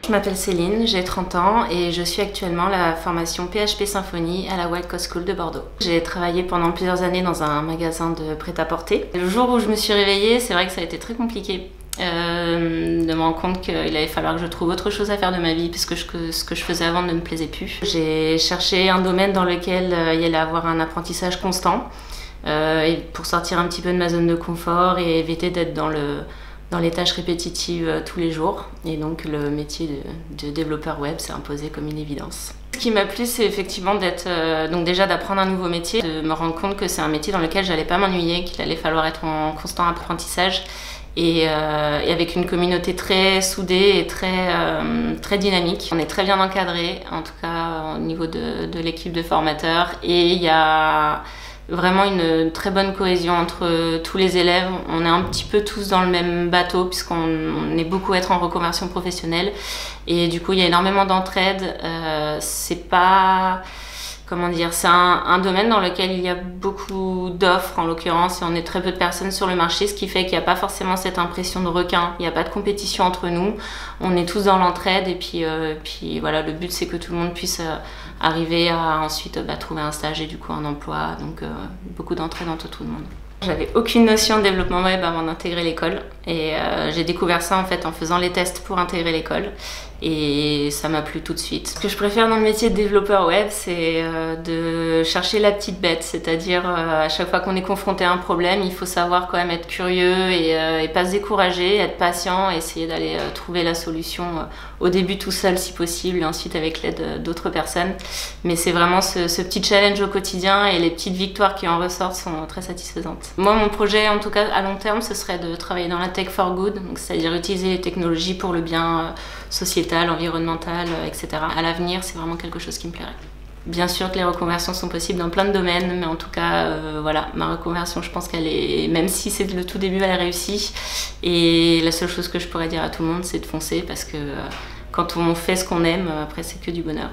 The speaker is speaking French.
Je m'appelle Céline, j'ai 30 ans et je suis actuellement la formation PHP Symfony à la Wild Coast School de Bordeaux. J'ai travaillé pendant plusieurs années dans un magasin de prêt-à-porter. Le jour où je me suis réveillée, c'est vrai que ça a été très compliqué de me rendre compte qu'il allait falloir que je trouve autre chose à faire de ma vie puisque ce que je faisais avant ne me plaisait plus. J'ai cherché un domaine dans lequel il y allait avoir un apprentissage constant et pour sortir un petit peu de ma zone de confort et éviter d'être dans les tâches répétitives tous les jours. Et donc le métier de développeur web s'est imposé comme une évidence. Ce qui m'a plu, c'est effectivement donc déjà d'apprendre un nouveau métier, de me rendre compte que c'est un métier dans lequel j'allais pas m'ennuyer, qu'il allait falloir être en constant apprentissage et avec une communauté très soudée et très dynamique. On est très bien encadré, en tout cas au niveau de l'équipe de formateurs, et il y a vraiment une très bonne cohésion entre tous les élèves. On est un petit peu tous dans le même bateau puisqu'on est beaucoup à être en reconversion professionnelle et du coup il y a énormément d'entraide. C'est pas... Comment dire, c'est un domaine dans lequel il y a beaucoup d'offres en l'occurrence et on est très peu de personnes sur le marché, ce qui fait qu'il n'y a pas forcément cette impression de requin, il n'y a pas de compétition entre nous, on est tous dans l'entraide et puis voilà, le but c'est que tout le monde puisse arriver à ensuite trouver un stage et du coup un emploi, donc beaucoup d'entraide entre tout le monde. J'avais aucune notion de développement web avant d'intégrer l'école et j'ai découvert ça en fait en faisant les tests pour intégrer l'école et ça m'a plu tout de suite. Ce que je préfère dans le métier de développeur web, c'est de chercher la petite bête, c'est-à-dire à chaque fois qu'on est confronté à un problème, il faut savoir quand même être curieux et pas se décourager, être patient, essayer d'aller trouver la solution au début tout seul si possible et ensuite avec l'aide d'autres personnes. Mais c'est vraiment ce petit challenge au quotidien et les petites victoires qui en ressortent sont très satisfaisantes. Moi, mon projet, en tout cas à long terme, ce serait de travailler dans la tech for good, c'est-à-dire utiliser les technologies pour le bien sociétal, environnemental, etc. À l'avenir, c'est vraiment quelque chose qui me plairait. Bien sûr que les reconversions sont possibles dans plein de domaines, mais en tout cas, voilà, ma reconversion, je pense qu'elle est, même si c'est le tout début, elle a réussi. Et la seule chose que je pourrais dire à tout le monde, c'est de foncer, parce que quand on fait ce qu'on aime, après, c'est que du bonheur.